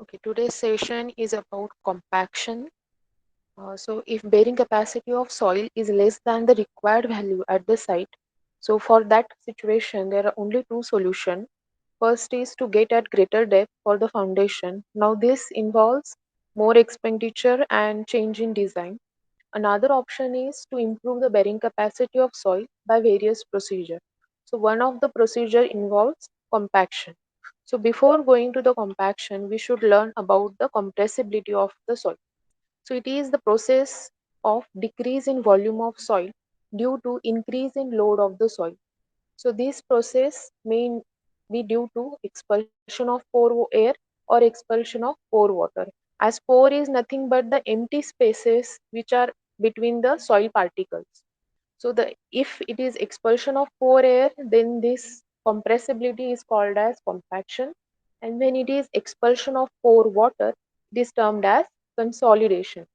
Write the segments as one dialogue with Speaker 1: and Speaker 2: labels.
Speaker 1: Okay, today's session is about compaction. So, if bearing capacity of soil is less than the required value at the site, so for that situation, there are only two solutions. First is to get at greater depth for the foundation. Now, this involves more expenditure and change in design. Another option is to improve the bearing capacity of soil by various procedures. So one of the procedure involves compaction. So before going to the compaction, we should learn about the compressibility of the soil. So it is the process of decrease in volume of soil due to increase in load of the soil. So this process may be due to expulsion of pore air or expulsion of pore water. As pore is nothing but the empty spaces which are between the soil particles. So the if it is expulsion of pore air, then this compressibility is called as compaction. And when it is expulsion of pore water, it is termed as consolidation.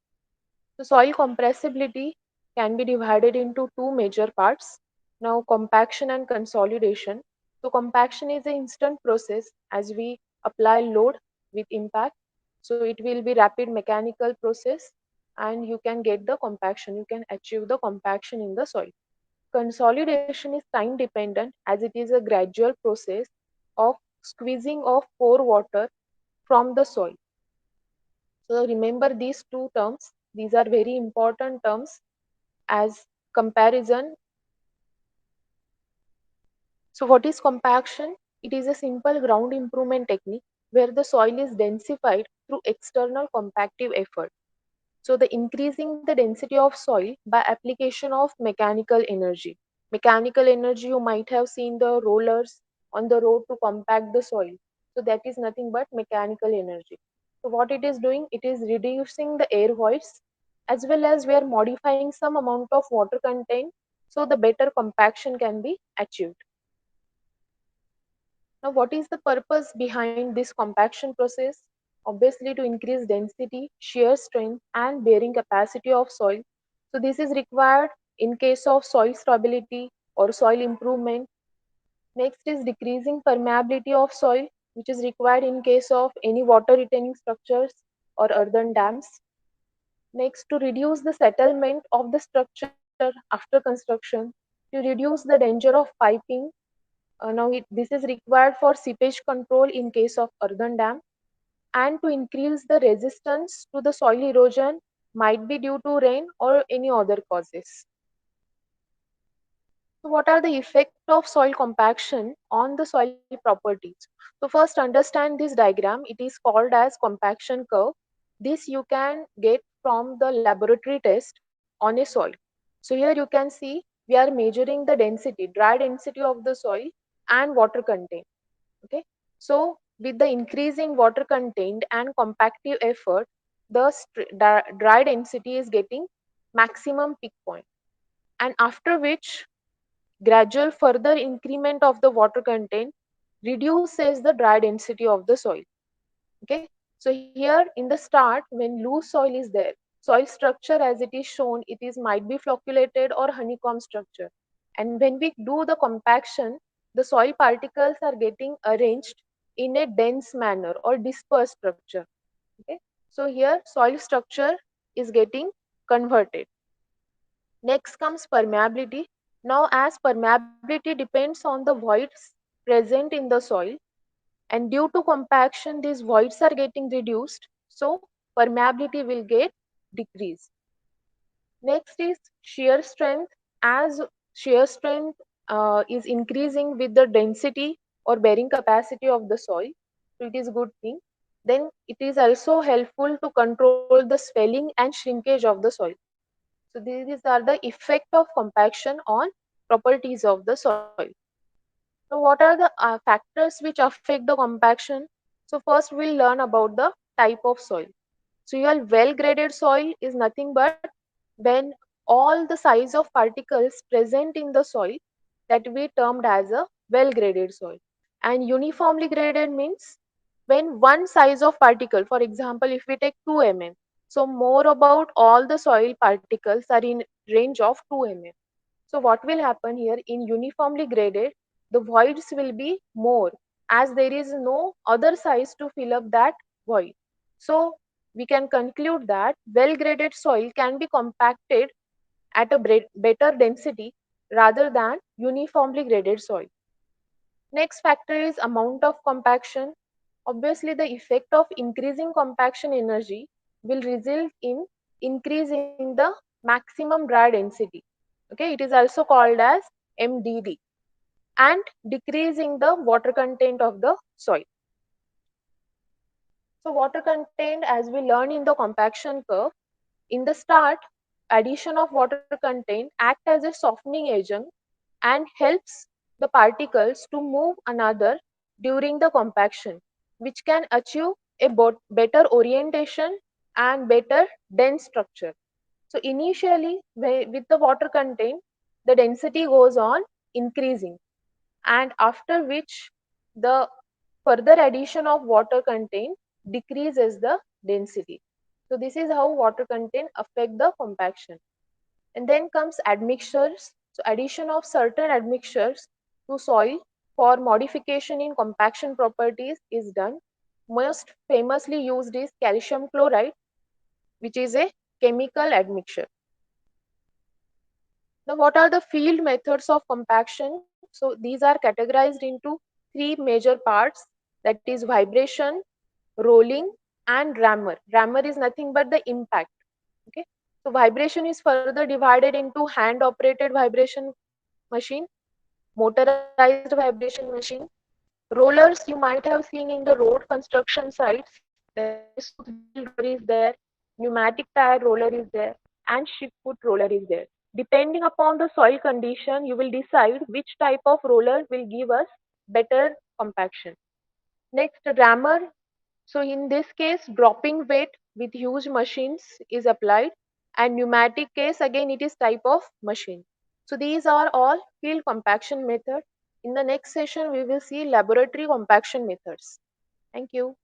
Speaker 1: So soil compressibility can be divided into two major parts. Now compaction and consolidation. So compaction is an instant process as we apply load with impact. So it will be rapid mechanical process and you can get the compaction. You can achieve the compaction in the soil. Consolidation is time dependent as it is a gradual process of squeezing of pore water from the soil. So remember these two terms. These are very important terms as comparison. So what is compaction? It is a simple ground improvement technique where the soil is densified through external compactive effort. So the increasing the density of soil by application of mechanical energy. Mechanical energy, you might have seen the rollers on the road to compact the soil. So that is nothing but mechanical energy. So what it is doing, it is reducing the air voids as well as we are modifying some amount of water content so the better compaction can be achieved. Now, what is the purpose behind this compaction process? Obviously, to increase density, shear strength, and bearing capacity of soil. So, this is required in case of soil stability or soil improvement. Next is decreasing permeability of soil, which is required in case of any water retaining structures or earthen dams. Next, to reduce the settlement of the structure after construction, to reduce the danger of piping. This is required for seepage control in case of earthen dam and to increase the resistance to the soil erosion might be due to rain or any other causes. So what are the effects of soil compaction on the soil properties? So first understand this diagram. It is called as compaction curve. This you can get from the laboratory test on a soil. So here you can see we are measuring the density, dry density of the soil and water content. Okay, so with the increasing water content and compactive effort, the dry density is getting maximum peak point, and after which gradual further increment of the water content reduces the dry density of the soil. Okay, so here in the start when loose soil is there, soil structure as it is shown, it is might be flocculated or honeycomb structure, and when we do the compaction, the soil particles are getting arranged in a dense manner or dispersed structure. Okay, so here soil structure is getting converted. Next comes permeability. Now as permeability depends on the voids present in the soil, and due to compaction these voids are getting reduced, so permeability will get decreased. Next is shear strength. As shear strength is increasing with the density or bearing capacity of the soil, so it is good thing. Then it is also helpful to control the swelling and shrinkage of the soil. So these are the effect of compaction on properties of the soil. So what are the factors which affect the compaction? So first we'll learn about the type of soil. So your well-graded soil is nothing but when all the size of particles present in the soil that we termed as a well-graded soil. And uniformly graded means when one size of particle, for example, if we take 2 mm, so more about all the soil particles are in range of 2 mm. So what will happen here in uniformly graded, the voids will be more as there is no other size to fill up that void. So we can conclude that well graded soil can be compacted at a better density rather than uniformly graded soil. Next factor is amount of compaction. Obviously, the effect of increasing compaction energy will result in increasing the maximum dry density. Okay, it is also called as MDD, and decreasing the water content of the soil. So water content, as we learn in the compaction curve, in the start, addition of water content act as a softening agent and helps the particles to move another during the compaction, which can achieve a better orientation and better dense structure. So initially, with the water content, the density goes on increasing, and after which the further addition of water content decreases the density. So this is how water content affect the compaction. And then comes admixtures. So addition of certain admixtures to soil for modification in compaction properties is done. Most famously used is calcium chloride, which is a chemical admixture. Now, what are the field methods of compaction? So these are categorized into three major parts, that is vibration, rolling, and rammer. Rammer is nothing but the impact. Okay. So vibration is further divided into hand operated vibration machine, motorized vibration machine, rollers you might have seen in the road construction sites, that is smooth wheel roller is there, pneumatic tire roller is there, and ship foot roller is there. Depending upon the soil condition, you will decide which type of roller will give us better compaction. Next, rammer. So in this case, dropping weight with huge machines is applied, and pneumatic case again it is type of machine. So these are all field compaction method. In the next session, we will see laboratory compaction methods. Thank you.